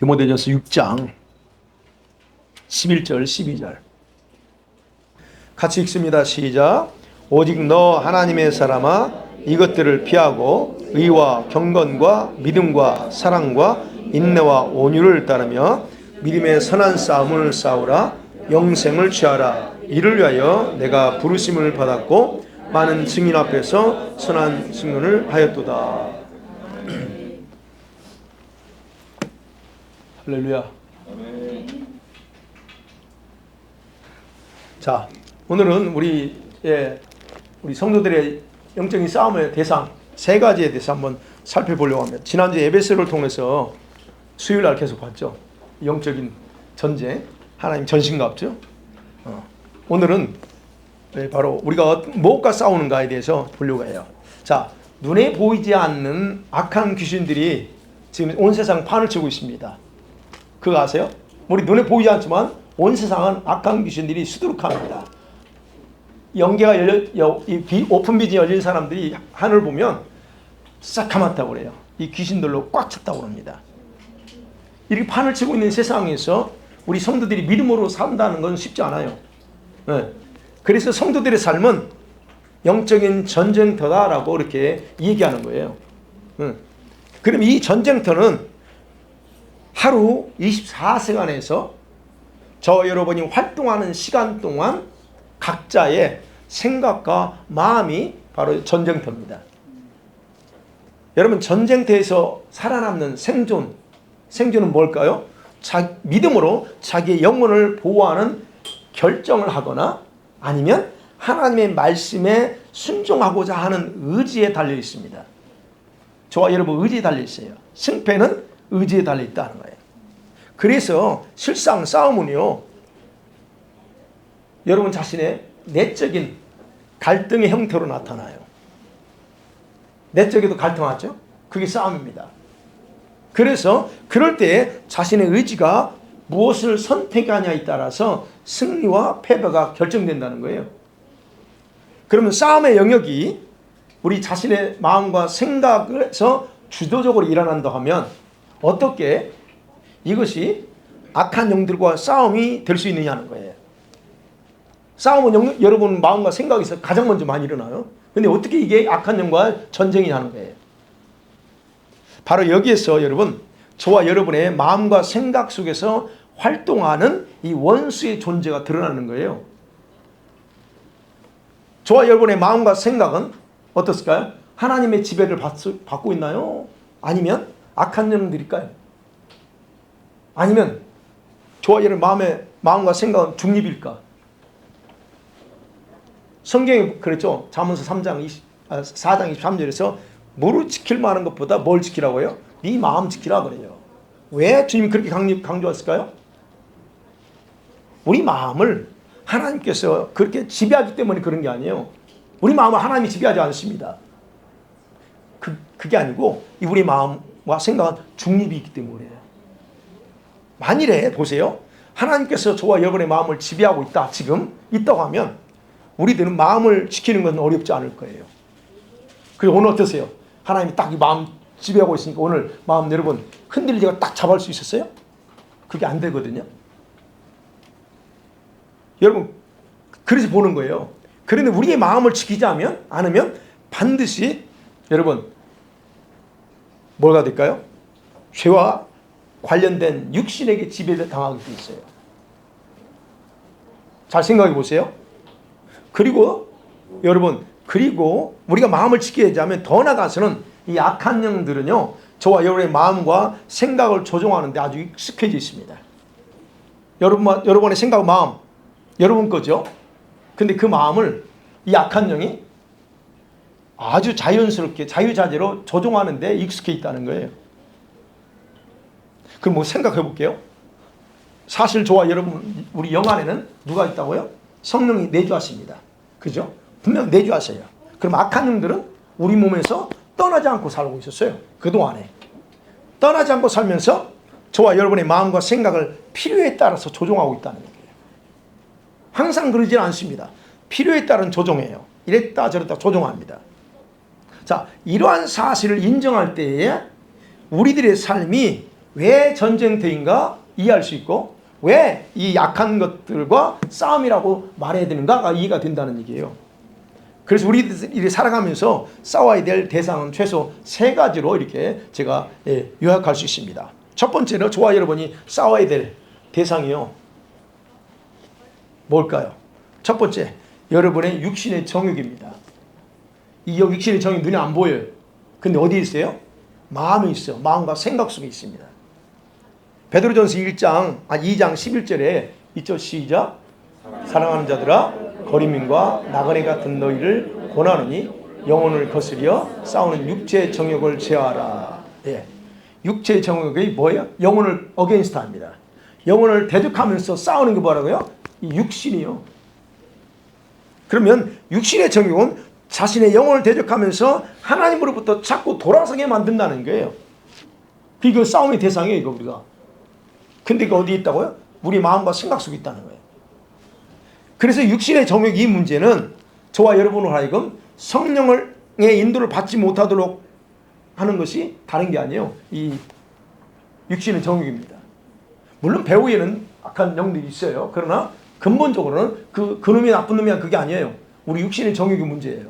디모데전서 6장 11절 12절 같이 읽습니다. 시작. 오직 너 하나님의 사람아 이것들을 피하고 의와 경건과 믿음과 사랑과 인내와 온유를 따르며 믿음의 선한 싸움을 싸우라. 영생을 취하라. 이를 위하여 내가 부르심을 받았고 많은 증인 앞에서 선한 증언을 하였도다. 할렐루야. 자, 오늘은 우리 성도들의 영적인 싸움의 대상 세 가지에 대해서 한번 살펴보려고 합니다. 지난주 에베소를 통해서 수요일 날 계속 봤죠. 영적인 전쟁, 하나님 전신갑죠. 오늘은 바로 우리가 무엇과 싸우는가에 대해서 보려고 해요. 자, 눈에 보이지 않는 악한 귀신들이 지금 온 세상 판을 치고 있습니다. 그거 아세요? 우리 눈에 보이지 않지만 온 세상은 악한 귀신들이 수두룩합니다. 영계가 오픈 비전이 열린 사람들이 하늘을 보면 새까맣다고 그래요. 이 귀신들로 꽉 찼다고 합니다. 이렇게 판을 치고 있는 세상에서 우리 성도들이 믿음으로 산다는 건 쉽지 않아요. 네. 그래서 성도들의 삶은 영적인 전쟁터다라고 이렇게 얘기하는 거예요. 그럼 이 전쟁터는 하루 24시간에서 저 여러분이 활동하는 시간 동안 각자의 생각과 마음이 바로 전쟁터입니다. 여러분, 전쟁터에서 살아남는 생존은 뭘까요? 믿음으로 자기의 영혼을 보호하는 결정을 하거나 아니면 하나님의 말씀에 순종하고자 하는 의지에 달려 있습니다. 저와 여러분 의지에 달려 있어요. 승패는 의지에 달려 있다는 거예요. 그래서 실상 싸움은요, 여러분 자신의 내적인 갈등의 형태로 나타나요. 내적에도 갈등하죠? 그게 싸움입니다. 그래서 그럴 때 자신의 의지가 무엇을 선택하냐에 따라서 승리와 패배가 결정된다는 거예요. 그러면 싸움의 영역이 우리 자신의 마음과 생각에서 주도적으로 일어난다 하면 어떻게 이것이 악한 영들과 싸움이 될 수 있느냐는 거예요. 싸움은 여러분 마음과 생각에서 가장 먼저 많이 일어나요. 그런데 어떻게 이게 악한 영과 전쟁이냐는 거예요. 바로 여기에서 여러분, 저와 여러분의 마음과 생각 속에서 활동하는 이 원수의 존재가 드러나는 거예요. 저와 여러분의 마음과 생각은 어떻을까요? 하나님의 지배를 받고 있나요? 아니면 악한 영들일까요? 아니면 저와 여러분의 마음과 생각은 중립일까? 성경에 그랬죠. 잠언서 4장 23절에서 뭐를 지킬 만한 것보다 뭘 지키라고요? 네 마음 지키라 그래요. 왜 주님이 그렇게 강조했을까요? 우리 마음을 하나님께서 그렇게 지배하기 때문에 그런 게 아니에요. 우리 마음을 하나님이 지배하지 않습니다. 그게 아니고 우리 마음과 생각은 중립이 있기 때문에. 만일에 보세요. 하나님께서 저와 여러분의 마음을 지배하고 있다. 지금 있다고 하면 우리들은 마음을 지키는 것은 어렵지 않을 거예요. 그리고 오늘 어떠세요? 하나님이 딱 이 마음 지배하고 있으니까 오늘 마음 여러분 흔들리지가 딱 잡을 수 있었어요? 그게 안 되거든요. 여러분 그래서 보는 거예요. 그런데 우리의 마음을 지키지 않으면 반드시 여러분 뭐가 될까요? 죄와 관련된 육신에게 지배당하게 돼 있어요. 잘 생각해 보세요. 그리고 여러분 우리가 마음을 지켜야 하면 더 나아가서는 이 악한 영들은요 저와 여러분의 마음과 생각을 조종하는데 아주 익숙해져 있습니다. 여러분의 생각과 마음 여러분 거죠. 근데 그 마음을 이 악한 영이 아주 자연스럽게 자유자재로 조종하는데 익숙해 있다는 거예요. 그럼 뭐 생각해 볼게요. 사실 저와 여러분 우리 영 안에는 누가 있다고요? 성령이 내주하십니다. 그죠? 분명 내주하세요. 그럼 악한 영들은 우리 몸에서 떠나지 않고 살고 있었어요. 그동안에. 떠나지 않고 살면서 저와 여러분의 마음과 생각을 필요에 따라서 조종하고 있다는 거예요. 항상 그러지는 않습니다. 필요에 따른 조종해요. 이랬다 저랬다 조종합니다. 자, 이러한 사실을 인정할 때에 우리들의 삶이 왜 전쟁터인가 이해할 수 있고 왜 이 약한 것들과 싸움이라고 말해야 되는가가 이해가 된다는 얘기예요. 그래서 우리들이 살아가면서 싸워야 될 대상은 최소 3가지로 이렇게 제가 요약할 수 있습니다. 첫 번째는 저와 여러분이 싸워야 될 대상이요. 뭘까요? 첫 번째, 여러분의 육신의 정욕입니다. 이 육신의 정욕이 눈에 안 보여요. 근데 어디에 있어요? 마음에 있어요. 마음과 생각 속에 있습니다. 베드로전서 2장 11절에 있죠. 시작. 사랑하는 자들아 거리민과 나그네 같은 너희를 권하노니 영혼을 거스려 싸우는 육체의 정욕을 제어하라. 예. 육체의 정욕이 뭐예요? 영혼을 어게인스트 합니다. 영혼을 대적하면서 싸우는 게 뭐라고요? 이 육신이요. 그러면 육신의 정욕은 자신의 영혼을 대적하면서 하나님으로부터 자꾸 돌아서게 만든다는 거예요. 그게 싸움의 대상이에요, 이거 우리가. 근데 그 어디에 있다고요? 우리 마음과 생각 속에 있다는 거예요. 그래서 육신의 정욕 이 문제는 저와 여러분을 하여금 성령의 인도를 받지 못하도록 하는 것이 다른 게 아니에요. 이 육신의 정욕입니다. 물론 배후에는 악한 영들이 있어요. 그러나 근본적으로는 그 놈이 나쁜 놈이야 그게 아니에요. 우리 육신의 정욕의 문제예요.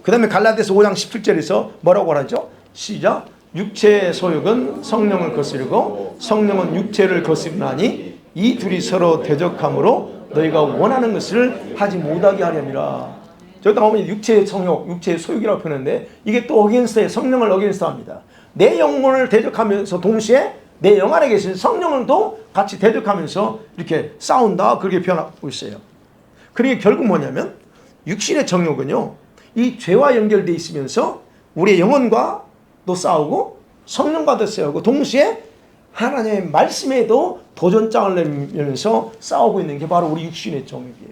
그 다음에 갈라디아서 5장 17절에서 뭐라고 하죠? 시작. 육체의 소욕은 성령을 거스르고 성령은 육체를 거스르나니 이 둘이 서로 대적함으로 너희가 원하는 것을 하지 못하게 하렵니다. 저기다 보면 육체의 성욕, 육체의 소욕이라고 표현하는데 이게 또 어게인스트에 성령을 어게인스트 합니다. 내 영혼을 대적하면서 동시에 내 영 안에 계신 성령을도 같이 대적하면서 이렇게 싸운다 그렇게 표현하고 있어요. 그러니까 결국 뭐냐면 육신의 정욕은요 이 죄와 연결되어 있으면서 우리의 영혼과 또 싸우고 성령과도 싸우고 동시에 하나님의 말씀에도 도전장을 내면서 싸우고 있는 게 바로 우리 육신의 정욕이에요.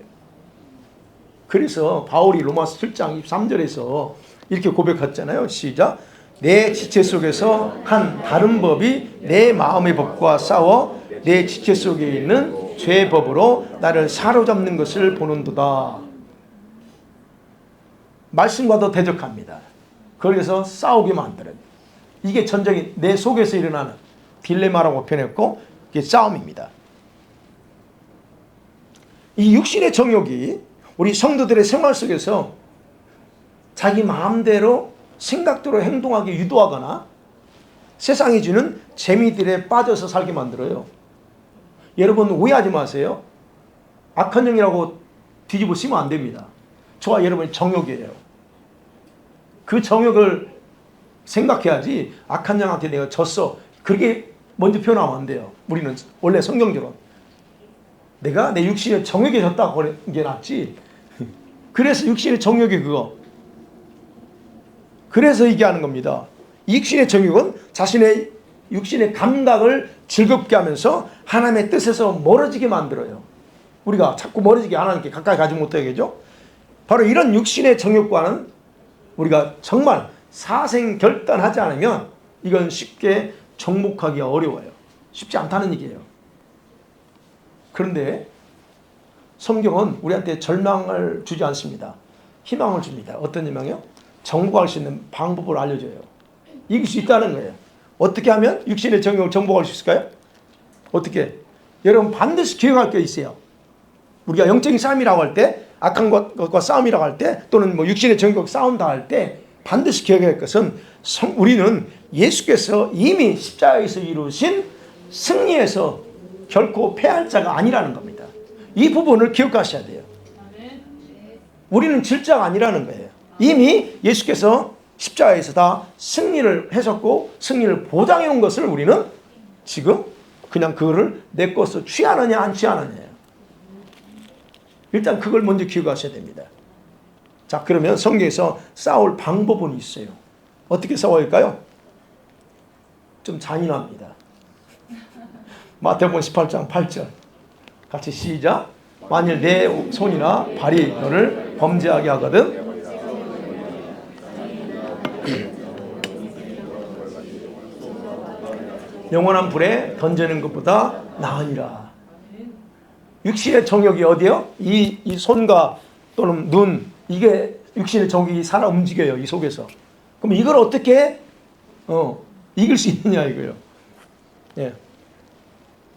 그래서 바울이 로마서 7장 23절에서 이렇게 고백했잖아요. 시작. 내 지체 속에서 한 다른 법이 내 마음의 법과 싸워 내 지체 속에 있는 죄의 법으로 나를 사로잡는 것을 보는도다. 말씀과도 대적합니다. 그래서 싸우게 만들어요. 이게 전쟁이 내 속에서 일어나는 딜레마라고 표현했고 이게 싸움입니다. 이 육신의 정욕이 우리 성도들의 생활 속에서 자기 마음대로 생각대로 행동하게 유도하거나 세상이 주는 재미들에 빠져서 살게 만들어요. 여러분 오해하지 마세요. 악한 영이라고 뒤집어 쓰면 안 됩니다. 저와 여러분의 정욕이에요. 그 정욕을 생각해야지 악한 영한테 내가 졌어. 그렇게 먼저 표현하면 안 돼요. 우리는 원래 성경적으로 내가 내 육신의 정욕에 졌다고 하는 게 낫지. 그래서 육신의 정욕이 그거. 그래서 얘기하는 겁니다. 육신의 정욕은 자신의 육신의 감각을 즐겁게 하면서 하나님의 뜻에서 멀어지게 만들어요. 우리가 자꾸 멀어지게 하나님께 가까이 가지 못하게 하죠. 바로 이런 육신의 정욕과는 우리가 정말 사생결단하지 않으면 이건 쉽게 정복하기가 어려워요. 쉽지 않다는 얘기예요. 그런데 성경은 우리한테 절망을 주지 않습니다. 희망을 줍니다. 어떤 희망이요? 정복할 수 있는 방법을 알려줘요. 이길 수 있다는 거예요. 어떻게 하면 육신의 정욕을 정복할 수 있을까요? 어떻게? 여러분 반드시 기억할 게 있어요. 우리가 영적인 싸움이라고 할 때, 악한 것과 싸움이라고 할 때, 또는 뭐 육신의 정욕 싸운다 할 때 반드시 기억해야 할 것은 우리는 예수께서 이미 십자가에서 이루신 승리에서 결코 패할 자가 아니라는 겁니다. 이 부분을 기억하셔야 돼요. 우리는 질 자가 아니라는 거예요. 이미 예수께서 십자가에서 다 승리를 하셨고 승리를 보장해 온 것을 우리는 지금 그냥 그거를 내 것으로 취하느냐 안 취하느냐예요. 일단 그걸 먼저 기억하셔야 됩니다. 자, 그러면 성경에서 싸울 방법은 있어요. 어떻게 싸워야 할까요? 좀 잔인합니다. 마태복음 18장 8절 같이 시작. 만일 내 손이나 발이 너를 범죄하게 하거든 영원한 불에 던지는 것보다 나으니라. 육신의 정욕이 어디요? 이 손과 또는 눈, 이게 육신의 정욕이 살아 움직여요. 이 속에서. 그럼 이걸 어떻게 이길 수 있느냐 이거요. 예.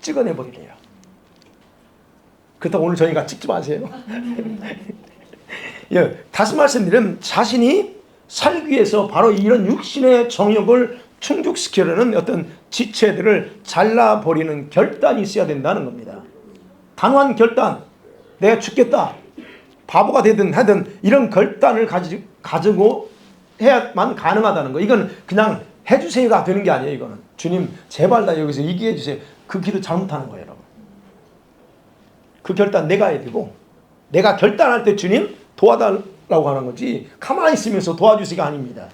찍어내버리게 돼요. 그렇다고 오늘 저희가 찍지 마세요. 예. 다시 말씀드리면 자신이 살기 위해서 바로 이런 육신의 정욕을 충족시키려는 어떤 지체들을 잘라버리는 결단이 있어야 된다는 겁니다. 단호한 결단, 내가 죽겠다, 바보가 되든 하든 이런 결단을 가지고 해야만 가능하다는 거. 이건 그냥 해주세요가 되는 게 아니에요. 이거는 주님 제발 나 여기서 이기게 해주세요. 그 길을 잘못하는 거예요, 여러분. 그 결단 내가 해야 되고, 내가 결단할 때 주님 도와달라고 하는 거지 가만히 있으면서 도와주시가 아닙니다.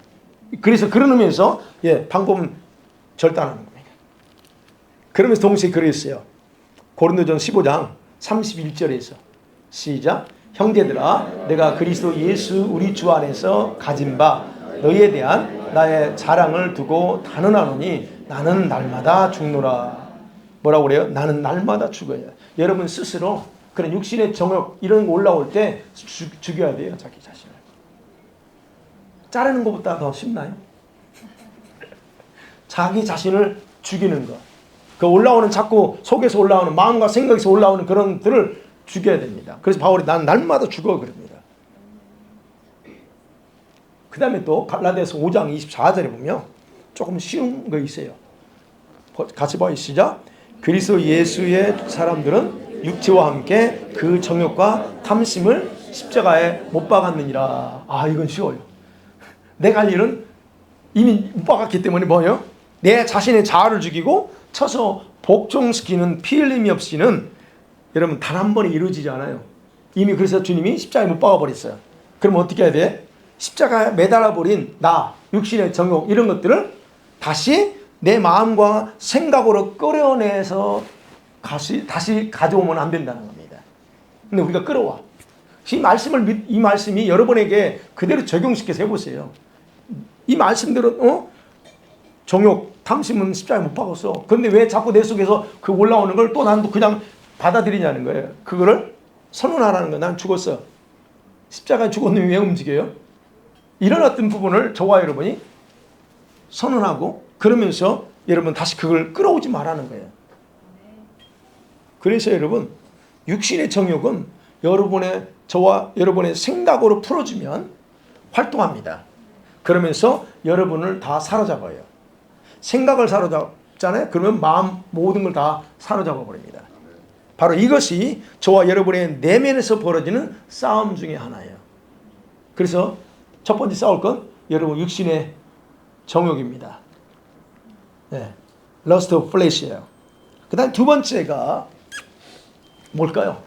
그래서 그런 의미에서 방법은 결단하는 겁니다. 그러면서 동시에 그랬어요. 고린도전 15장 31절에서 시작. 형제들아, 내가 그리스도 예수 우리 주 안에서 가진 바 너희에 대한 나의 자랑을 두고 단언하노니 나는 날마다 죽노라. 뭐라고 그래요? 나는 날마다 죽어요. 여러분 스스로 그런 육신의 정욕 이런 거 올라올 때 죽여야 돼요. 자기 자신을. 자르는 것보다 더 쉽나요? 자기 자신을 죽이는 것. 그 올라오는 자꾸 속에서 올라오는 마음과 생각에서 올라오는 그런 들을 죽여야 됩니다. 그래서 바울이 난 날마다 죽어 그럽니다. 그 다음에 또 갈라디아서 5장 24절에 보면 조금 쉬운 거 있어요. 같이 봐요. 시작. 그리스도 예수의 사람들은 육체와 함께 그 정욕과 탐심을 십자가에 못 박았느니라. 아, 이건 쉬워요. 내가 할 일은 이미 못 박았기 때문에 뭐예요? 내 자신의 자아를 죽이고 쳐서 복종시키는 피 흘림이 없이는 여러분 단 한 번에 이루어지지 않아요. 이미 그래서 주님이 십자가에 못 박아버렸어요. 그럼 어떻게 해야 돼? 십자가에 매달아버린 나, 육신의 정욕 이런 것들을 다시 내 마음과 생각으로 끌어내서 다시 가져오면 안 된다는 겁니다. 근데 우리가 끌어와. 이 말씀이 여러분에게 그대로 적용시켜서 해보세요. 이 말씀대로 정욕, 탐심은 십자가에 못 박았어. 그런데 왜 자꾸 내 속에서 그 올라오는 걸 또 난 그냥 받아들이냐는 거예요. 그거를 선언하라는 거예요. 난 죽었어. 십자가에 죽었는데 왜 움직여요? 이런 어떤 부분을 저와 여러분이 선언하고 그러면서 여러분 다시 그걸 끌어오지 말라는 거예요. 그래서 여러분 육신의 정욕은 저와 여러분의 생각으로 풀어주면 활동합니다. 그러면서 여러분을 다 사로잡아요. 생각을 사로잡잖아요. 그러면 마음 모든 걸 다 사로잡아 버립니다. 바로 이것이 저와 여러분의 내면에서 벌어지는 싸움 중에 하나예요. 그래서 첫 번째 싸울 건 여러분 육신의 정욕입니다. 네, lust of flesh예요. 그 다음 두 번째가 뭘까요?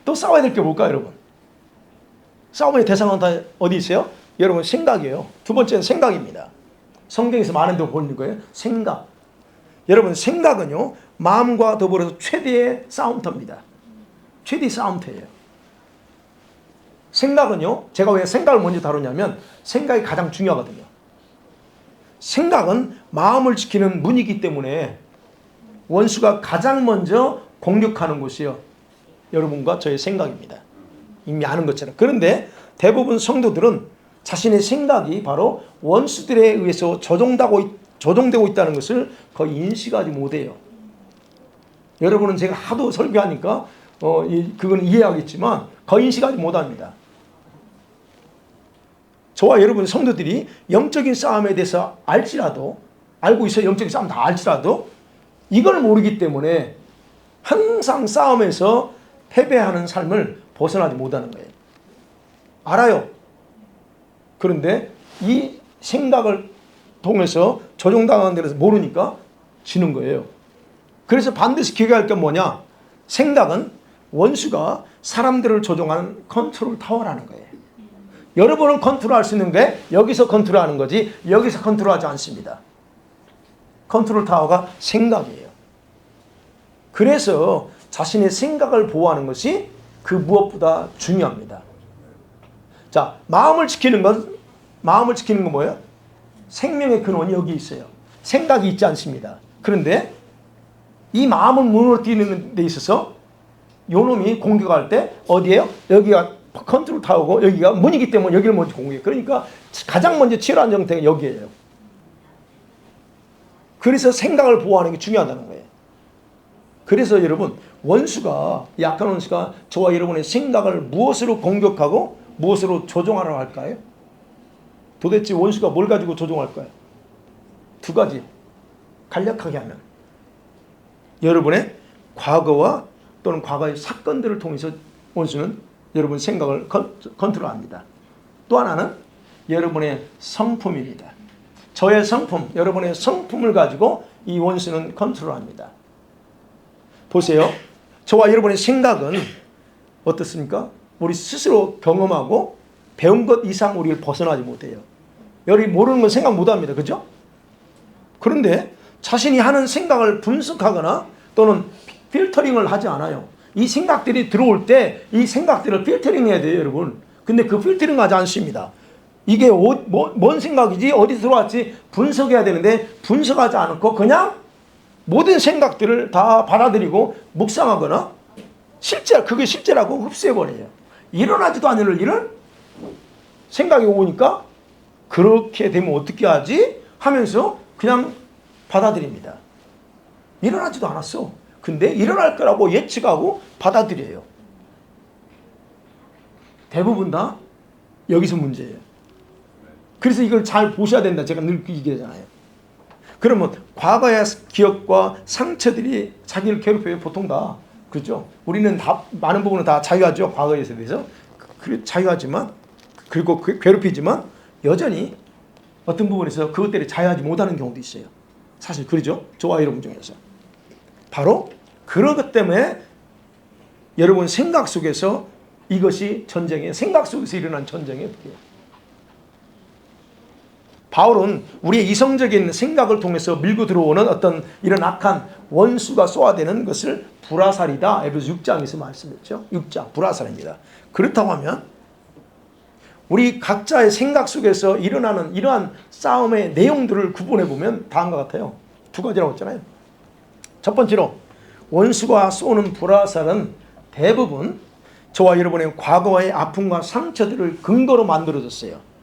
또 싸워야 될 게 뭘까요, 여러분? 싸움의 대상은 다 어디 있어요? 여러분 생각이에요. 두 번째는 생각입니다. 성경에서 많은 데 보는 거예요. 생각. 여러분 생각은요 마음과 더불어서 최대의 싸움터입니다. 최대의 싸움터예요. 생각은요 제가 왜 생각을 먼저 다루냐면 생각이 가장 중요하거든요. 생각은 마음을 지키는 문이기 때문에 원수가 가장 먼저 공격하는 곳이요 여러분과 저의 생각입니다. 이미 아는 것처럼. 그런데 대부분 성도들은 자신의 생각이 바로 원수들에 의해서 조종되고 있다는 것을 거의 인식하지 못해요. 여러분은 제가 하도 설교하니까 그건 이해하겠지만 거의 인식하지 못합니다. 저와 여러분 성도들이 영적인 싸움에 대해서 알고 있어요. 영적인 싸움 다 알지라도 이걸 모르기 때문에 항상 싸움에서 패배하는 삶을 벗어나지 못하는 거예요. 알아요. 그런데 이 생각을 통해서 조종당하는 데서 모르니까 지는 거예요. 그래서 반드시 기억할 게 뭐냐? 생각은 원수가 사람들을 조종하는 컨트롤 타워라는 거예요. 여러분은 컨트롤할 수 있는 게 여기서 컨트롤하는 거지 여기서 컨트롤하지 않습니다. 컨트롤 타워가 생각이에요. 그래서 자신의 생각을 보호하는 것이 그 무엇보다 중요합니다. 자, 마음을 지키는 건 뭐예요? 생명의 근원이 여기 있어요. 생각이 있지 않습니다. 그런데 이 마음을 무너뜨리는 데 있어서 요놈이 공격할 때 어디에요? 여기가 컨트롤 타워고 여기가 문이기 때문에 여기를 먼저 공격해요. 그러니까 가장 먼저 치열한 정태가 여기에요. 그래서 생각을 보호하는 게 중요하다는 거예요. 그래서 여러분, 원수가, 약한 원수가 저와 여러분의 생각을 무엇으로 공격하고 무엇으로 조종하라고 할까요? 도대체 원수가 뭘 가지고 조종할까요? 두 가지. 간략하게 하면 여러분의 과거와 또는 과거의 사건들을 통해서 원수는 여러분 생각을 컨트롤합니다. 또 하나는 여러분의 성품입니다. 저의 성품, 여러분의 성품을 가지고 이 원수는 컨트롤합니다. 보세요. 저와 여러분의 생각은 어떻습니까? 우리 스스로 경험하고 배운 것 이상 우리를 벗어나지 못해요. 여러분이 모르는 건 생각 못합니다. 그죠? 그런데 자신이 하는 생각을 분석하거나 또는 필터링을 하지 않아요. 이 생각들이 들어올 때 이 생각들을 필터링 해야 돼요, 여러분. 근데 그 필터링 하지 않습니다. 이게 뭔 생각이지? 어디서 들어왔지? 분석해야 되는데 분석하지 않고 그냥 모든 생각들을 다 받아들이고 묵상하거나 그게 실제라고 흡수해버려요. 일어나지도 않을 일을 생각이 오니까 그렇게 되면 어떻게 하지? 하면서 그냥 받아들입니다. 일어나지도 않았어. 근데 일어날 거라고 예측하고 받아들여요. 대부분 다 여기서 문제예요. 그래서 이걸 잘 보셔야 된다. 제가 늘 얘기하잖아요. 그러면 과거의 기억과 상처들이 자기를 괴롭혀요. 보통 다. 그렇죠? 우리는 다 많은 부분은 다 자유하죠. 과거에 대해서. 자유하지만 그리고 괴롭히지만 여전히 어떤 부분에서 그것들이 자유하지 못하는 경우도 있어요. 사실 그러죠. 저와 여러분 중에서. 바로 그런 것 때문에 여러분 생각 속에서 이것이 생각 속에서 일어난 전쟁의 불이에요. 바울은 우리의 이성적인 생각을 통해서 밀고 들어오는 어떤 이런 악한 원수가 쏘아대는 것을 불화살이다. 에베소 6장에서 말씀했죠. 6장 불화살입니다. 그렇다고 하면 우리 각자의 생각 속에서 일어나는 이러한 싸움의 내용들을 구분해 보면 다음과 같아요. 두 가지라고 했잖아요. 첫 번째로 원수가 쏘는 불화살은 대부분 저와 여러분의 과거의 아픔과 상처들을 근거로 만들어졌어요.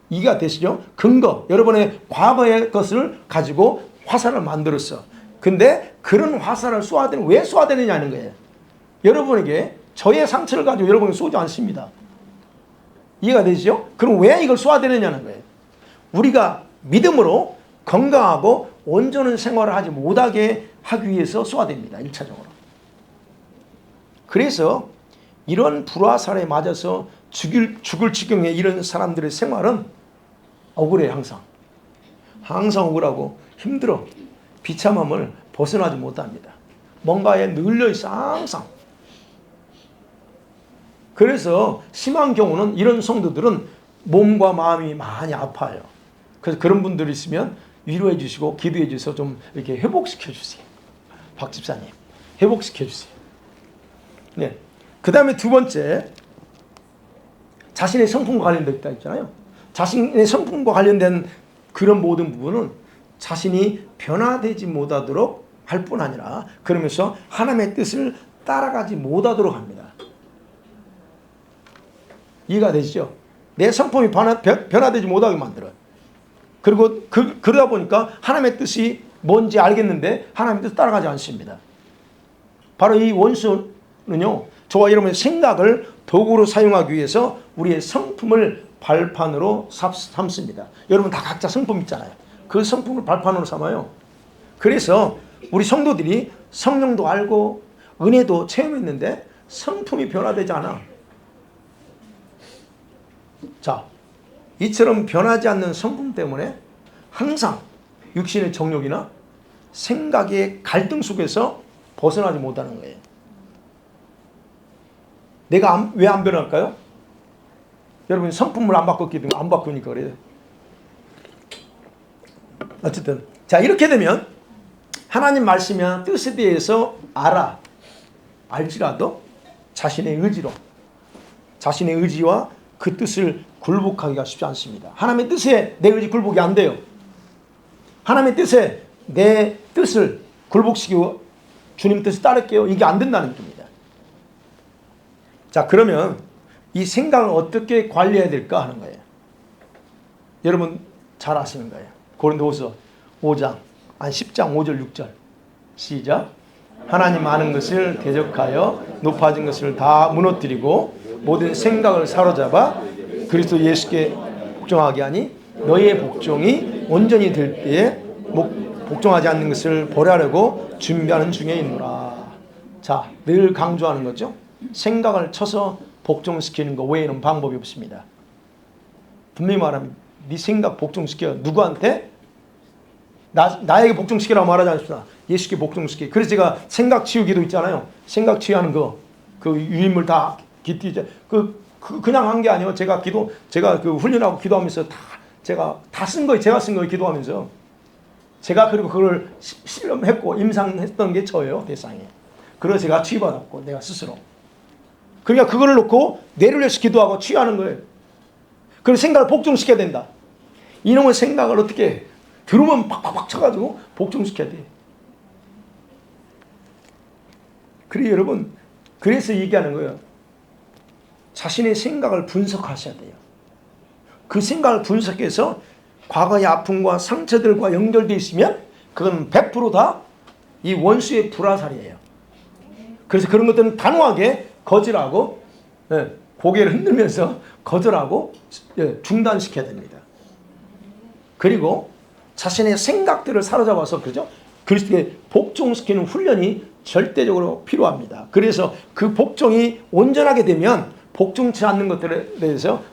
이해가 되시죠? 근거. 여러분의 과거의 것을 가지고 화살을 만들었어. 근데 그런 화살을 왜 쏘아대느냐는 거예요. 여러분에게 저의 상처를 가지고 여러분이 쏘지 않습니다. 이해가 되시죠? 그럼 왜 이걸 쏘아대느냐는 거예요. 우리가 믿음으로 건강하고 온전한 생활을 하지 못하게 하기 위해서 쏘아댑니다. 1차적으로. 그래서 이런 불화살에 맞아서 죽을 지경에 이런 사람들의 생활은 억울해. 항상 억울하고 힘들어. 비참함을 벗어나지 못합니다. 뭔가에 눌려있어. 항상. 그래서 심한 경우는 이런 성도들은 몸과 마음이 많이 아파요. 그래서 그런 분들이 있으면 위로해 주시고 기도해 주셔서 좀 이렇게 회복시켜 주세요. 박 집사님, 회복시켜 주세요. 네. 그 다음에 두 번째, 자신의 성품과 관련되어 있다 했잖아요. 자신의 성품과 관련된 그런 모든 부분은 자신이 변화되지 못하도록 할 뿐 아니라 그러면서 하나님의 뜻을 따라가지 못하도록 합니다. 이해가 되시죠? 내 성품이 변화되지 못하게 만들어요. 그리고 그러다 보니까 하나님의 뜻이 뭔지 알겠는데 하나님의 뜻을 따라가지 않습니다. 바로 이 원수는요, 저와 여러분의 생각을 도구로 사용하기 위해서 우리의 성품을 발판으로 삼습니다. 여러분 다 각자 성품 있잖아요. 그 성품을 발판으로 삼아요. 그래서 우리 성도들이 성령도 알고 은혜도 체험했는데 성품이 변화되지 않아. 자, 이처럼 변하지 않는 성품 때문에 항상 육신의 정욕이나 생각의 갈등 속에서 벗어나지 못하는 거예요. 내가 왜 안 변할까요? 여러분 성품을 안 바꿨기 때문에 안 바꾸니까 그래요. 어쨌든 자, 이렇게 되면 하나님 말씀이나 뜻에 대해서 알지라도 자신의 의지와 그 뜻을 굴복하기가 쉽지 않습니다. 하나님의 뜻에 내 의지 굴복이 안 돼요. 하나님의 뜻에 내 뜻을 굴복시키고 주님 뜻을 따를게요. 이게 안 된다는 겁니다. 자, 그러면 이 생각을 어떻게 관리해야 될까 하는 거예요. 여러분 잘 아시는 거예요. 고린도후서 5장, 아니 10장 5절 6절 시작. 하나님 아는 것을 대적하여 높아진 것을 다 무너뜨리고 모든 생각을 사로잡아 그리스도 예수께 복종하게 하니 너희의 복종이 온전히 될 때에 복종하지 않는 것을 벌하려고 준비하는 중에 있노라. 자, 늘 강조하는 거죠. 생각을 쳐서 복종시키는 거 외에는 방법이 없습니다. 분명히 말하면 네 생각 복종시켜. 누구한테? 나에게 복종시키라고 말하지 않습니다. 예수께 복종시키. 그래서 제가 생각 치유기도 있잖아요. 생각 치유하는 거, 그 유인물 다 그냥 한 게 아니에요. 제가 그 훈련하고 기도하면서 제가 쓴 거예요. 제가 쓴 거예요. 기도하면서. 제가 그리고 그걸 실험했고 임상했던 게 저예요. 대상이. 그래서 제가 치유받았고 내가 스스로. 그러니까 그거를 놓고 뇌를 위해서 기도하고 치유하는 거예요. 그래서 생각을 복종시켜야 된다. 이놈의 생각을 어떻게 해? 들으면 팍팍팍 쳐가지고 복종시켜야 돼. 그래 여러분, 그래서 얘기하는 거예요. 자신의 생각을 분석하셔야 돼요. 그 생각을 분석해서 과거의 아픔과 상처들과 연결되어 있으면 그건 100% 다 이 원수의 불화살이에요. 그래서 그런 것들은 단호하게 거절하고 고개를 흔들면서 거절하고 중단시켜야 됩니다. 그리고 자신의 생각들을 사로잡아서 그죠? 그리스도에 복종시키는 훈련이 절대적으로 필요합니다. 그래서 그 복종이 온전하게 되면 복종치 않는 것들에 대해서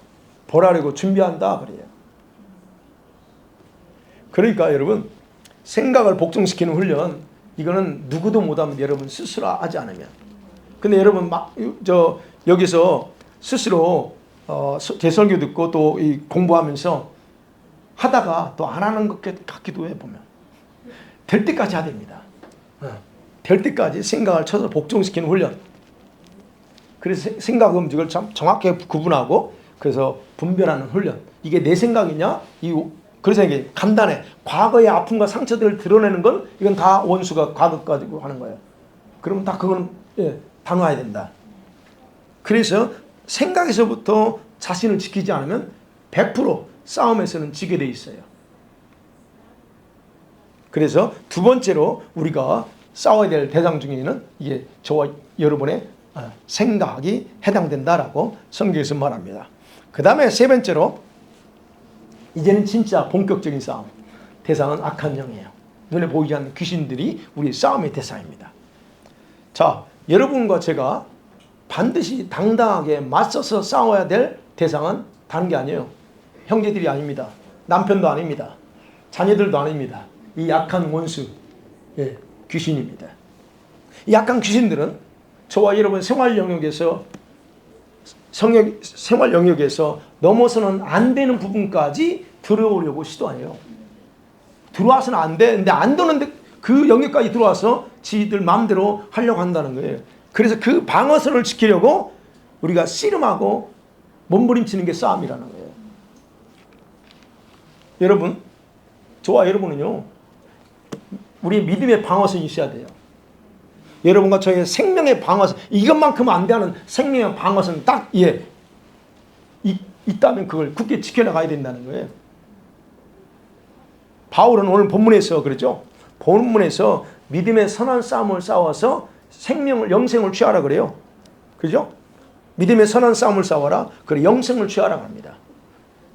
벌하려고 준비한다 그래요. 그러니까 여러분 생각을 복종시키는 훈련 이거는 누구도 못하면 여러분 스스로 하지 않으면. 근데 여러분 여기서 스스로 제 설교 듣고 또 이 공부하면서 하다가 또 안 하는 것 같기도 해 보면 될 때까지 해야 됩니다. 될 때까지 생각을 쳐서 복종시키는 훈련. 그래서 생각 음식을 참 정확하게 구분하고 그래서 분별하는 훈련. 이게 내 생각이냐? 그래서 이게 간단해. 과거의 아픔과 상처들을 드러내는 건 이건 다 원수가 과거 가지고 하는 거예요. 그러면 다 그건 단호해야 된다. 그래서 생각에서부터 자신을 지키지 않으면 100% 싸움에서는 지게 돼 있어요. 그래서 두 번째로 우리가 싸워야 될 대상 중에는 이게 저와 여러분의 생각이 해당된다라고 성경에서 말합니다. 그 다음에 세 번째로 이제는 진짜 본격적인 싸움. 대상은 악한 영이에요. 눈에 보이지 않는 귀신들이 우리의 싸움의 대상입니다. 자, 여러분과 제가 반드시 당당하게 맞서서 싸워야 될 대상은 다른 게 아니에요. 형제들이 아닙니다. 남편도 아닙니다. 자녀들도 아닙니다. 이 약한 원수, 귀신입니다. 이 약한 귀신들은 저와 여러분 생활 영역에서 넘어서는 안 되는 부분까지 들어오려고 시도해요. 들어와서는 안 돼. 근데 안 되는데 그 영역까지 들어와서 지들 마음대로 하려고 한다는 거예요. 그래서 그 방어선을 지키려고 우리가 씨름하고 몸부림치는 게 싸움이라는 거예요. 여러분, 저와 여러분은요, 우리 믿음의 방어선이 있어야 돼요. 여러분과 저의 생명의 방어선, 이것만큼 안 되는 생명의 방어선 딱 있다면 그걸 굳게 지켜나가야 된다는 거예요. 바울은 오늘 본문에서 그러죠. 본문에서 믿음의 선한 싸움을 싸워서 영생을 취하라 그래요. 그죠? 믿음의 선한 싸움을 싸워라. 그래 영생을 취하라 합니다.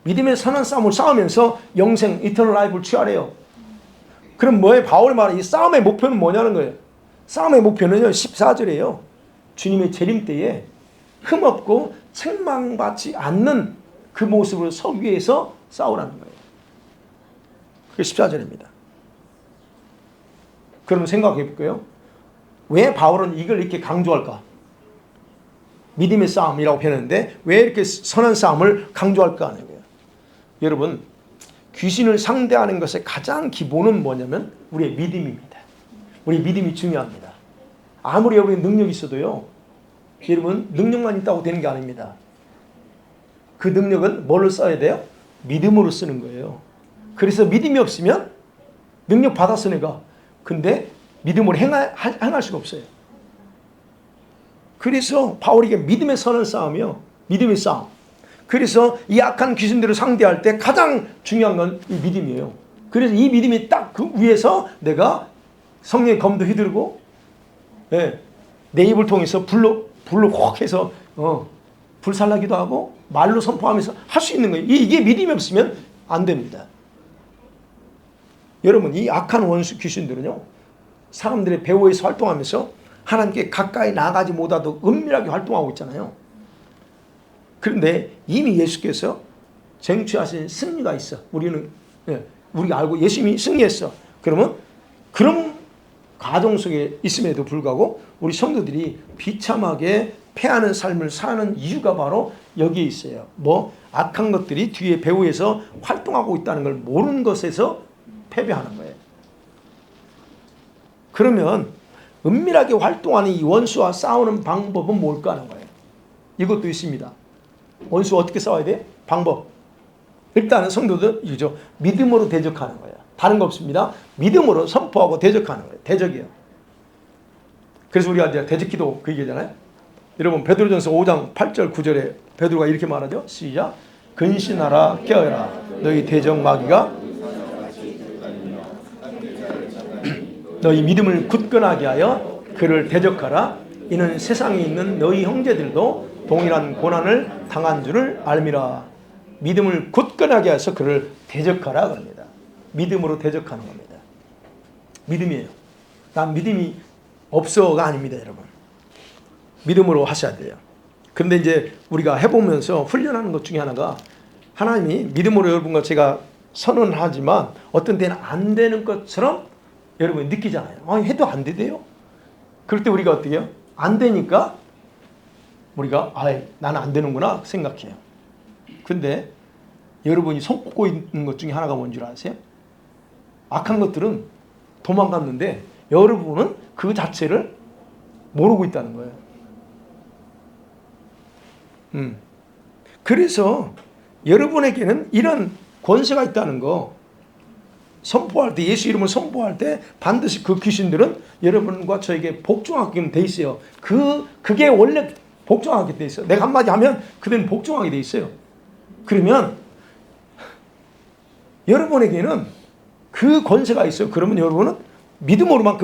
믿음의 선한 싸움을 싸우면서 영생, 이터널 라이프를 취하래요. 그럼 뭐예요? 바울이 말하는 이 싸움의 목표는 뭐냐는 거예요. 싸움의 목표는요, 14절이에요. 주님의 재림 때에 흠없고 책망받지 않는 그 모습으로 서기 위해서 싸우라는 거예요. 그게 14절입니다. 그럼 생각해 볼게요. 왜 바울은 이걸 이렇게 강조할까? 믿음의 싸움이라고 표현했는데 왜 이렇게 선한 싸움을 강조할까 하는 거예요. 여러분, 귀신을 상대하는 것의 가장 기본은 뭐냐면 우리의 믿음입니다. 우리 믿음이 중요합니다. 아무리 여러분이 능력이 있어도요, 여러분 능력만 있다고 되는 게 아닙니다. 그 능력은 뭘로 써야 돼요? 믿음으로 쓰는 거예요. 그래서 믿음이 없으면 능력 받았어 내가. 근데 믿음으로 행할 수가 없어요. 그래서 바울에게 믿음의 선한 싸움이요. 믿음의 싸움. 그래서 이 악한 귀신들을 상대할 때 가장 중요한 건 이 믿음이에요. 그래서 이 믿음이 딱 그 위에서 내가 성령의 검도 휘두르고, 예, 내 입을 통해서 불로 확 해서 불살라기도 하고 말로 선포하면서 할 수 있는 거예요. 이게 믿음이 없으면 안 됩니다. 여러분, 이 악한 원수 귀신들은요, 사람들의 배후에서 활동하면서 하나님께 가까이 나가지 못하도 은밀하게 활동하고 있잖아요. 그런데 이미 예수께서 쟁취하신 승리가 있어. 우리가 알고 예수님이 승리했어. 그러면 그런 가정 속에 있음에도 불구하고 우리 성도들이 비참하게 패하는 삶을 사는 이유가 바로 여기에 있어요. 악한 것들이 뒤에 배후에서 활동하고 있다는 걸 모르는 것에서 패배하는 거예요. 그러면 은밀하게 활동하는 이 원수와 싸우는 방법은 뭘까 하는 거예요. 이것도 있습니다. 원수 어떻게 싸워야 돼? 방법. 일단은 성도들 이죠. 믿음으로 대적하는 거예요. 다른 거 없습니다. 믿음으로 선포하고 대적하는 거예요. 대적이에요. 그래서 우리가 이제 대적기도 그 얘기잖아요. 여러분 베드로전서 5장 8절 9절에 베드로가 이렇게 말하죠. 시작. 근신하라 깨어라 너희 대적 마귀가 너희 믿음을 굳건하게 하여 그를 대적하라. 이는 세상에 있는 너희 형제들도 동일한 고난을 당한 줄을 알미라. 믿음을 굳건하게 해서 그를 대적하라 그럽니다. 믿음으로 대적하는 겁니다. 믿음이에요. 난 믿음이 없어가 아닙니다, 여러분. 믿음으로 하셔야 돼요. 그런데 이제 우리가 해보면서 훈련하는 것 중에 하나가 하나님이 믿음으로 여러분과 제가 선언하지만 어떤 때는 안 되는 것처럼 여러분이 느끼잖아요. 해도 안 되대요. 그럴 때 우리가 어떻게 해요? 안 되니까 우리가 나는 안 되는구나 생각해요. 근데 여러분이 손꼽고 있는 것 중에 하나가 뭔지 아세요? 악한 것들은 도망갔는데 여러분은 그 자체를 모르고 있다는 거예요. 그래서 여러분에게는 이런 권세가 있다는 거 선포할 때, 예수 이름을 선포할 때 반드시 그 귀신들은 여러분과 저에게 복종하게 돼 있어요. 그게 원래 복종하게 돼 있어요. 내가 한마디 하면 그들은 복종하게 돼 있어요. 그러면 여러분에게는 그 권세가 있어요. 그러면 여러분은 믿음으로만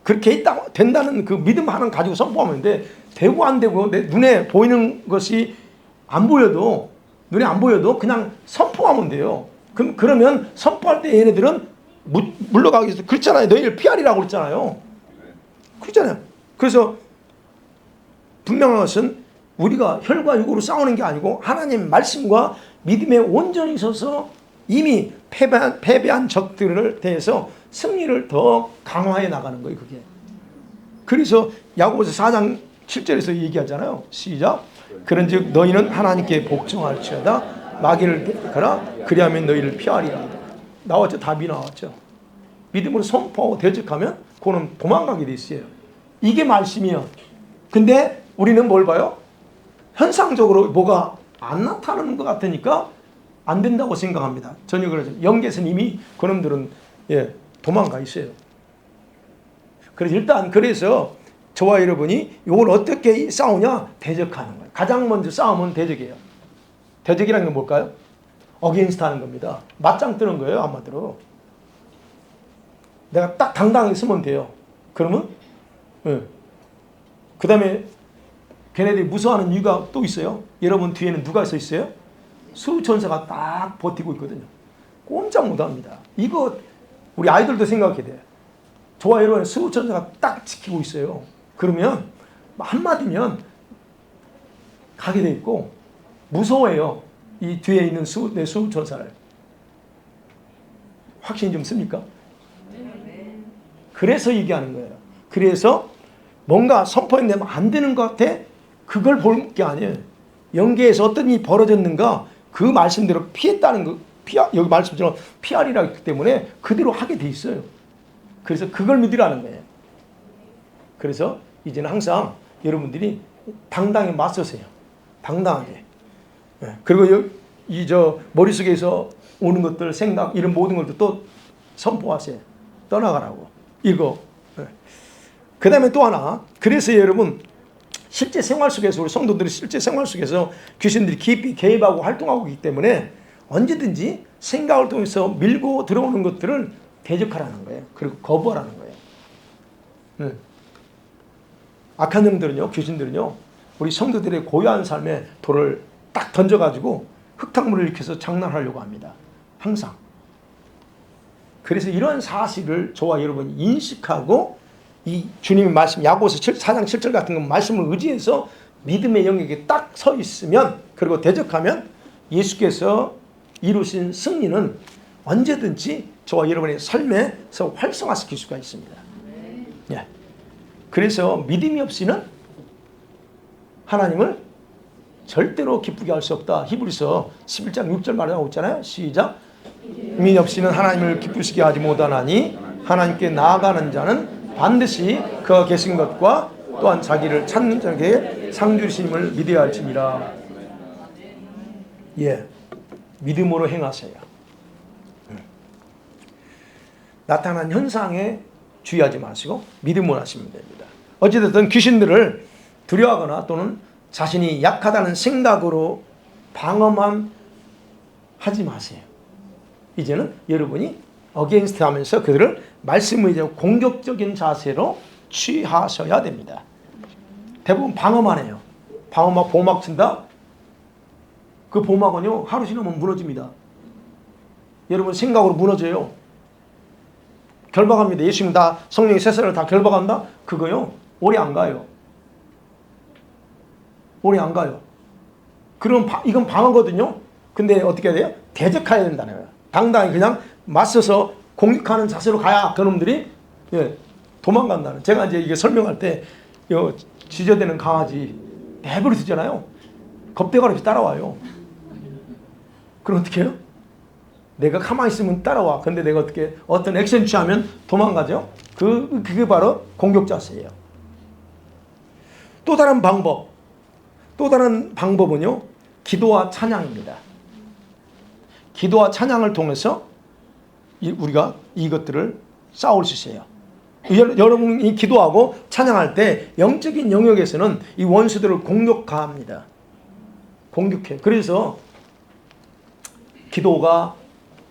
그렇게 된다는 그 믿음 하나 가지고 선포하면 돼. 되고 안 되고 내 눈에 보이는 것이 안 보여도 눈에 안 보여도 그냥 선포하면 돼요. 그러면 선포할 때 얘네들은 물러가기 위해서 그렇잖아요. 너희를 피하리라고 그랬잖아요. 그렇잖아요. 그래서 분명한 것은 우리가 혈과 육으로 싸우는 게 아니고 하나님 말씀과 믿음에 온전히 서서 이미 패배한 적들을 대해서 승리를 더 강화해 나가는 거예요. 그게. 그래서 야고보서 4장 7절에서 얘기하잖아요. 시작. 그런즉 너희는 하나님께 복종할지어다 마귀를 대적하라 그리하면 너희를 피하리라. 나왔죠. 답이 나왔죠. 믿음으로 선포하고 대적하면 그는 도망가게 돼 있어요. 이게 말씀이에요. 근데 우리는 뭘 봐요? 현상적으로 뭐가 안 나타나는 것 같으니까 안 된다고 생각합니다. 전혀 그러죠. 영계에서는 이미 그놈들은 도망가 있어요. 그래서 저와 여러분이 이걸 어떻게 싸우냐? 대적하는 거예요. 가장 먼저 싸움은 대적이에요. 대적이라는 건 뭘까요? 어게인스트 하는 겁니다. 맞짱 뜨는 거예요. 한마디로. 내가 딱 당당하게 서면 돼요. 그러면 그 다음에 걔네들이 무서워하는 이유가 또 있어요. 여러분 뒤에는 누가 서 있어요? 수천사가 딱 버티고 있거든요. 꼼짝 못합니다. 이거 우리 아이들도 생각해야 돼요. 저와 여러분의 수천사가 딱 지키고 있어요. 그러면 한마디면 가게 돼 있고 무서워해요. 이 뒤에 있는 내 수천사를. 확신 좀 씁니까? 그래서 얘기하는 거예요. 그래서 뭔가 선포했는데 안 되는 것 같아? 그걸 볼 게 아니에요. 영계에서 어떤 일이 벌어졌는가 그 말씀대로 피했다는 거, 여기 말씀처럼 피하리라 했기 때문에 그대로 하게 돼 있어요. 그래서 그걸 믿으라는 거예요. 그래서 이제는 항상 여러분들이 당당히 맞서세요. 당당하게. 그리고 머릿속에서 오는 것들, 생각, 이런 모든 것들 또 선포하세요. 떠나가라고. 이거. 그 다음에 또 하나. 그래서 여러분, 실제 생활 속에서, 우리 성도들이 실제 생활 속에서 귀신들이 깊이 개입하고 활동하고 있기 때문에 언제든지 생각을 통해서 밀고 들어오는 것들을 대적하라는 거예요. 그리고 거부하라는 거예요. 악한 영들은요, 귀신들은요, 우리 성도들의 고요한 삶에 돌을 딱 던져가지고 흙탕물을 일으켜서 장난하려고 합니다. 항상. 그래서 이런 사실을 저와 여러분이 인식하고 이 주님의 말씀 야고보서 4장 7절 같은 거 말씀을 의지해서 믿음의 영역에 딱 서 있으면, 그리고 대적하면 예수께서 이루신 승리는 언제든지 저와 여러분의 삶에서 활성화시킬 수가 있습니다. 예. 그래서 믿음이 없이는 하나님을 절대로 기쁘게 할 수 없다. 히브리서 11장 6절 말하고 있잖아요. 시작. 믿음이 없이는 하나님을 기쁘시게 하지 못하나니 하나님께 나아가는 자는 반드시 그가 계신 것과 또한 자기를 찾는 자에게 상 주심을 믿어야 할지니라. 예, 믿음으로 행하세요. 나타난 현상에 주의하지 마시고 믿음으로 하시면 됩니다. 어찌됐든 귀신들을 두려워하거나 또는 자신이 약하다는 생각으로 방어만 하지 마세요. 이제는 여러분이 어게인스트 하면서 그들을 말씀을 이제 공격적인 자세로 취하셔야 됩니다. 대부분 방어만 해요. 방어막 보호막 친다? 그 보호막은요, 하루 지나면 무너집니다. 여러분 생각으로 무너져요. 결박합니다. 예수님 다 성령의 세세를 다 결박한다? 그거요, 오래 안 가요. 오래 안 가요. 그럼 이건 방어거든요. 근데 어떻게 해야 돼요? 대적해야 된다는 거예요. 당당히 그냥 맞서서 공격하는 자세로 가야 그놈들이 도망간다는. 제가 이제 이게 설명할 때 지저대는 강아지 내버려 두잖아요. 겁대가리 없이 따라와요. 그럼 어떻게 해요? 내가 가만히 있으면 따라와. 근데 내가 어떤 액션 취하면 도망가죠. 그게 바로 공격 자세예요. 또 다른 방법은요, 기도와 찬양입니다. 기도와 찬양을 통해서 우리가 이것들을 싸울 수 있어요. 여러분이 기도하고 찬양할 때 영적인 영역에서는 이 원수들을 공격합니다. 공격해. 그래서 기도가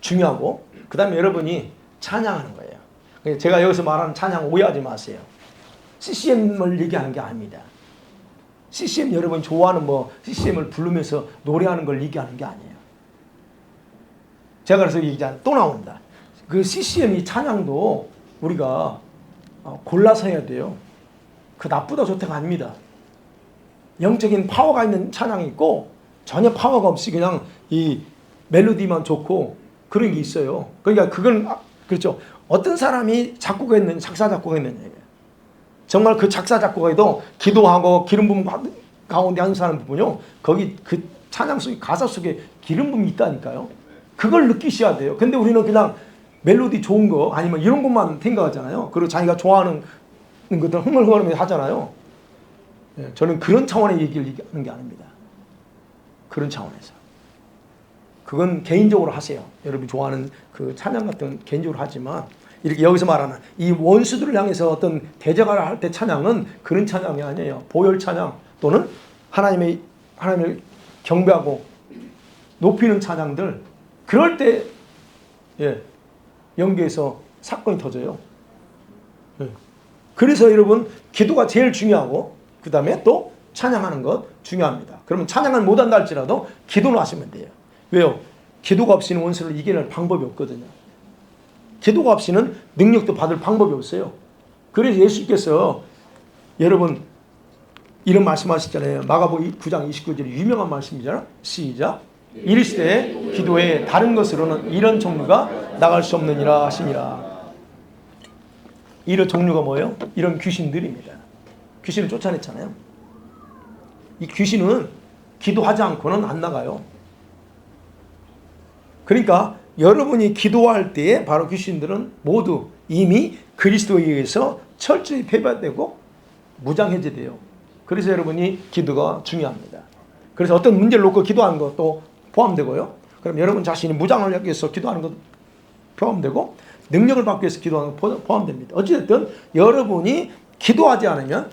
중요하고, 그 다음에 여러분이 찬양하는 거예요. 제가 여기서 말하는 찬양 오해하지 마세요. CCM을 얘기하는 게 아닙니다. CCM 여러분 좋아하는 CCM을 부르면서 노래하는 걸 얘기하는 게 아니에요. 제가 그래서 얘기하잖아요. 또 나온다. 그 CCM 이 찬양도 우리가 골라서 해야 돼요. 그 나쁘다 좋다가 아닙니다. 영적인 파워가 있는 찬양이 있고 전혀 파워가 없이 그냥 이 멜로디만 좋고 그런 게 있어요. 그러니까 그건 그렇죠. 어떤 사람이 작곡했는 작사 작곡했는 얘기예요. 정말 그 작사 작곡에도 기도하고 기름 부음 가운데 한 사람 부분요. 거기 그 찬양 속에 가사 속에 기름 부음이 있다니까요. 그걸 느끼셔야 돼요. 근데 우리는 그냥 멜로디 좋은 거 아니면 이런 것만 생각하잖아요. 그리고 자기가 좋아하는 것들 흥얼흥얼하면서 하잖아요. 저는 그런 차원의 얘기를 하는 게 아닙니다. 그런 차원에서. 그건 개인적으로 하세요. 여러분이 좋아하는 그 찬양 같은 개인적으로 하지만 이렇게 여기서 말하는 이 원수들을 향해서 어떤 대적을 할 때 찬양은 그런 찬양이 아니에요. 보혈 찬양 또는 하나님을 경배하고 높이는 찬양들, 그럴 때 연계해서 사건이 터져요. 그래서 여러분 기도가 제일 중요하고 그 다음에 또 찬양하는 것 중요합니다. 그러면 찬양을 못한다 할지라도 기도는 하시면 돼요. 왜요? 기도가 없이는 원수를 이겨낼 방법이 없거든요. 기도가 없이는 능력도 받을 방법이 없어요. 그래서 예수께서 여러분 이런 말씀하셨잖아요. 마가복음 9장 29절이 유명한 말씀이잖아요. 시작. 이르시되 기도에 다른 것으로는 이런 종류가 나갈 수 없느니라 하시니라. 이런 종류가 뭐예요? 이런 귀신들입니다. 귀신을 쫓아냈잖아요. 이 귀신은 기도하지 않고는 안 나가요. 그러니까 여러분이 기도할 때에 바로 귀신들은 모두 이미 그리스도에 의해서 철저히 폐반되고 무장해제돼요. 그래서 여러분이 기도가 중요합니다. 그래서 어떤 문제를 놓고 기도하는 것도 포함되고요. 그럼 여러분 자신이 무장을 하기 위해서 기도하는 것도 포함되고 능력을 받기 위해서 기도하는 것도 포함됩니다. 어찌됐든 여러분이 기도하지 않으면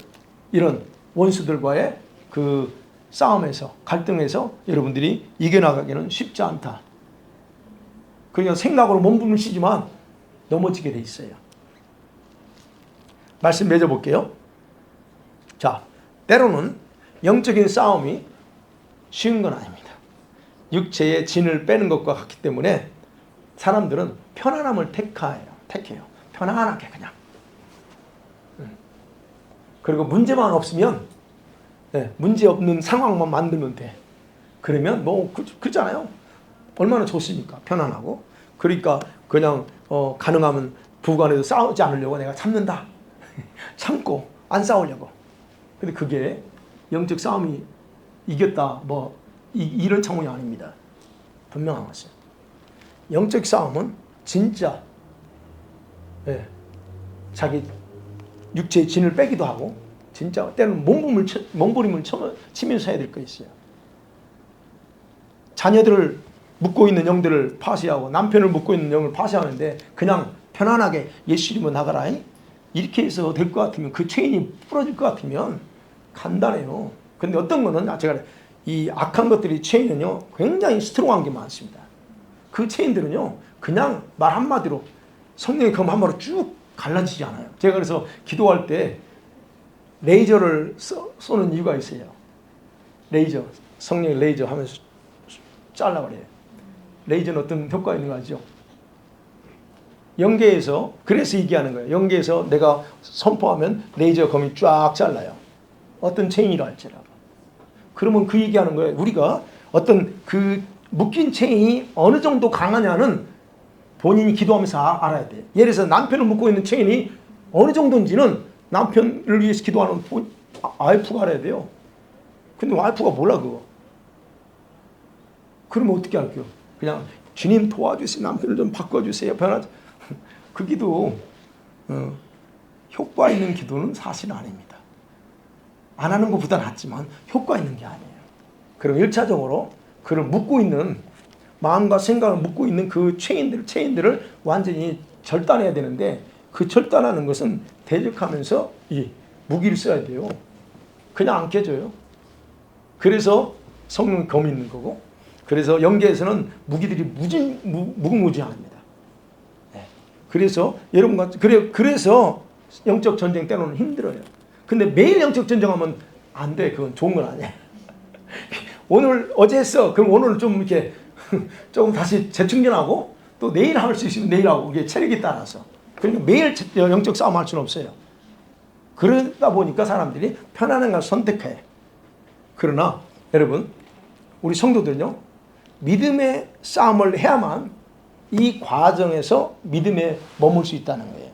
이런 원수들과의 그 싸움에서 갈등에서 여러분들이 이겨나가기는 쉽지 않다. 그러니까 생각으로 몸부림치지만 넘어지게 돼 있어요. 말씀 맺어볼게요. 자, 때로는 영적인 싸움이 쉬운 건 아닙니다. 육체의 진을 빼는 것과 같기 때문에 사람들은 편안함을 택해요. 편안하게 그냥. 그리고 문제만 없으면, 문제 없는 상황만 만들면 돼. 그러면 뭐 그렇잖아요. 얼마나 좋습니까? 편안하고. 그러니까 그냥 가능하면 부부간에도 싸우지 않으려고 내가 참는다. 참고 안 싸우려고. 근데 그게 영적 싸움이 이겼다 뭐 이런 차원이 아닙니다. 분명한 것은 영적 싸움은 진짜 자기 육체의 진을 빼기도 하고 진짜 때로는 몸부림을 치면서 해야 될 거 있어요. 자녀들을 묶고 있는 영들을 파쇄하고 남편을 묶고 있는 영을 파쇄하는데 그냥 편안하게 예수 이름으로 나가라 이렇게 해서 될 것 같으면 그 체인이 부러질 것 같으면 간단해요. 근데 어떤 거는 제가 이 악한 것들이 체인은요 굉장히 스트롱한 게 많습니다. 그 체인들은요 그냥 말 한마디로 성령의 검 한마디로 쭉 갈라지지 않아요. 제가 그래서 기도할 때 레이저를 쏘는 이유가 있어요. 레이저, 성령의 레이저 하면서 잘라버려요. 레이저는 어떤 효과가 있는 거 아시죠? 영계에서 그래서 얘기하는 거예요. 영계에서 내가 선포하면 레이저 검이 쫙 잘라요. 어떤 체인이라 할지라도. 그러면 그 얘기하는 거예요. 우리가 어떤 그 묶인 체인이 어느 정도 강하냐는 본인이 기도하면서 알아야 돼요. 예를 들어서 남편을 묶고 있는 체인이 어느 정도인지는 남편을 위해서 기도하는 와이프가 알아야 돼요. 근데 와이프가 몰라 그거. 그러면 어떻게 할게요? 그냥 주님 도와주세요. 남편을 좀 바꿔주세요. 그 기도 효과 있는 기도는 사실은 아닙니다. 안 하는 것보다 낫지만 효과 있는 게 아니에요. 그럼 1차적으로 그를 묶고 있는 마음과 생각을 묶고 있는 그 체인들을 완전히 절단해야 되는데 그 절단하는 것은 대적하면서 이 무기를 써야 돼요. 그냥 안 깨져요. 그래서 성령 검이 있는 거고 그래서 영계에서는 무기들이 무궁무진합니다. 그래서 여러분과 그래서 영적 전쟁 때로는 힘들어요. 근데 매일 영적 전쟁하면 안 돼. 그건 좋은 건 아니에요. 오늘 어제 했어. 그럼 오늘 좀 이렇게 조금 다시 재충전하고 또 내일 할 수 있으면 내일 하고 이게 체력에 따라서. 그러니까 매일 영적 싸움 할 수는 없어요. 그러다 보니까 사람들이 편안한 걸 선택해. 그러나 여러분 우리 성도들은요 믿음의 싸움을 해야만 이 과정에서 믿음에 머물 수 있다는 거예요.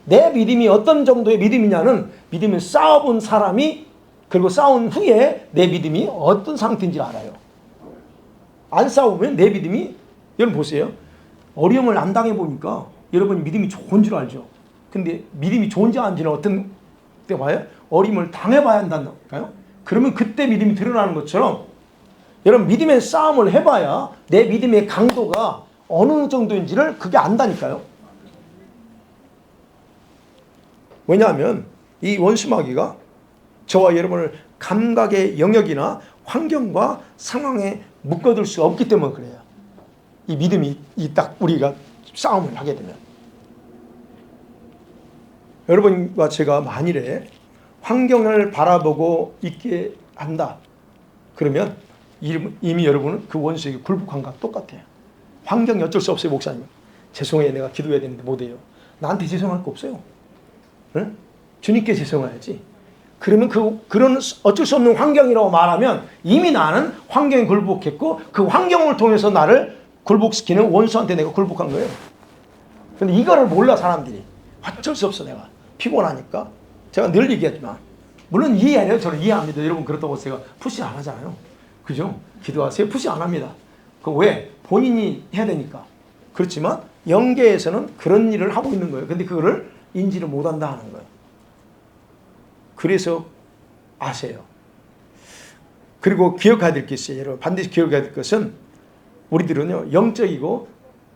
내 믿음이 어떤 정도의 믿음이냐는 믿음을 싸워본 사람이 그리고 싸운 후에 내 믿음이 어떤 상태인지 알아요. 안 싸우면 내 믿음이 여러분 보세요. 어려움을 안 당해보니까 여러분이 믿음이 좋은 줄 알죠. 근데 믿음이 좋은지 아닌지는 어떤 때 봐요? 어려움을 당해봐야 한다니까요. 그러면 그때 믿음이 드러나는 것처럼 여러분 믿음의 싸움을 해봐야 내 믿음의 강도가 어느 정도인지를 그게 안다니까요. 왜냐하면 이 원수마귀가 저와 여러분을 감각의 영역이나 환경과 상황에 묶어둘 수 없기 때문에 그래요. 이 믿음이 딱 우리가 싸움을 하게 되면 여러분과 제가 만일에 환경을 바라보고 있게 한다. 그러면 이미 여러분은 그 원수에게 굴복한 것과 똑같아요. 환경이 어쩔 수 없어요. 목사님. 죄송해요. 내가 기도해야 되는데 못해요. 나한테 죄송할 거 없어요. 응? 주님께 죄송해야지. 그러면 그런 어쩔 수 없는 환경이라고 말하면 이미 나는 환경에 굴복했고 그 환경을 통해서 나를 굴복시키는 원수한테 내가 굴복한 거예요. 근데 이거를 몰라 사람들이. 어쩔 수 없어 내가. 피곤하니까. 제가 늘 얘기했지만 물론 이해해요. 저는 이해합니다. 여러분 그렇다고 제가 푸시 안 하잖아요. 그죠? 기도하세요. 푸시 안 합니다. 그 왜? 본인이 해야 되니까. 그렇지만 영계에서는 그런 일을 하고 있는 거예요. 근데 그거를 인지를 못한다 하는 거예요. 그래서 아세요. 그리고 기억해야 될 게 있어요. 여러분 반드시 기억해야 될 것은 우리들은요 영적이고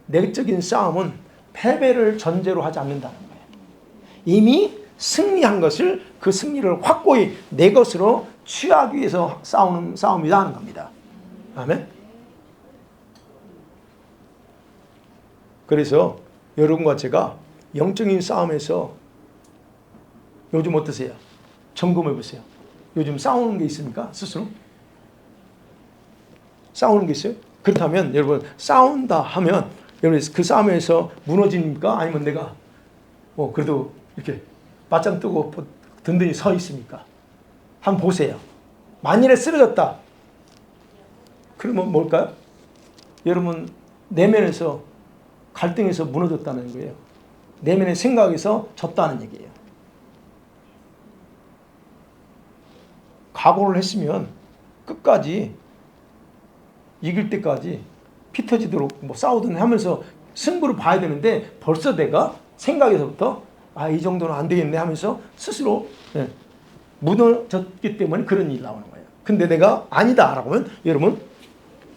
내적인 싸움은 패배를 전제로 하지 않는다는 거예요. 이미 승리한 것을 그 승리를 확고히 내 것으로 취하기 위해서 싸우는 싸움이다 하는 겁니다. 아멘. 그래서 여러분과 제가 영적인 싸움에서 요즘 어떠세요? 점검해 보세요. 요즘 싸우는 게 있습니까? 스스로? 싸우는 게 있어요? 그렇다면 여러분 싸운다 하면 여러분 그 싸움에서 무너집니까? 아니면 내가 그래도 이렇게 맞짱 뜨고 든든히 서 있습니까? 한번 보세요. 만일에 쓰러졌다. 그러면 뭘까요? 여러분 내면에서 갈등에서 무너졌다는 거예요. 내면의 생각에서 졌다는 얘기예요. 각오를 했으면 끝까지 이길 때까지 피 터지도록 싸우든 하면서 승부를 봐야 되는데 벌써 내가 생각에서부터 이 정도는 안 되겠네 하면서 스스로 무너졌기 때문에 그런 일이 나오는 거예요. 근데 내가 아니다라고 하면 여러분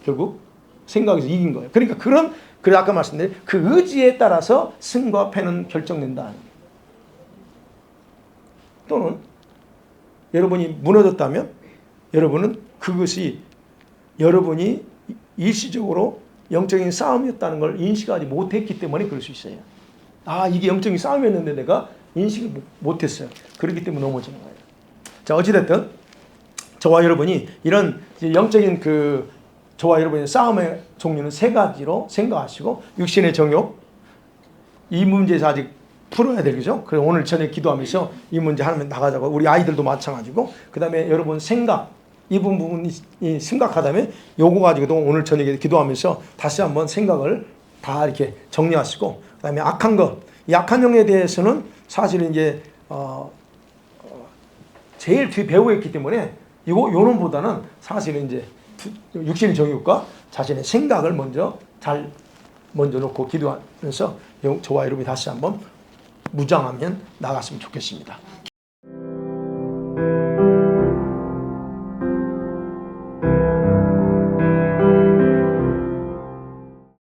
결국 생각에서 이긴 거예요. 그러니까 그래 아까 말씀드린 그 의지에 따라서 승과 패는 결정된다. 또는 여러분이 무너졌다면 여러분은 그것이 여러분이 일시적으로 영적인 싸움이었다는 걸 인식하지 못했기 때문에 그럴 수 있어요. 이게 영적인 싸움이었는데 내가 인식을 못했어요. 그렇기 때문에 넘어지는 거예요. 자, 어찌됐든 저와 여러분이 이런 영적인 저와 여러분의 싸움의 종류는 세 가지로 생각하시고 육신의 정욕 이 문제에서 아직 풀어야 되겠죠. 그래서 오늘 저녁에 기도하면서 이 문제 하면 나가자고. 우리 아이들도 마찬가지고 그 다음에 여러분 생각 이 부분이 심각하다면 요거 가지고도 오늘 저녁에 기도하면서 다시 한번 생각을 다 이렇게 정리하시고 그 다음에 악한 것 이 악한 영에 대해서는 사실은 이제 제일 뒤 배우였기 때문에 요놈보다는 사실은 이제 육신의 정욕과 자신의 생각을 먼저 놓고 기도하면서 저와 여러분이 다시 한번 무장하면 나갔으면 좋겠습니다.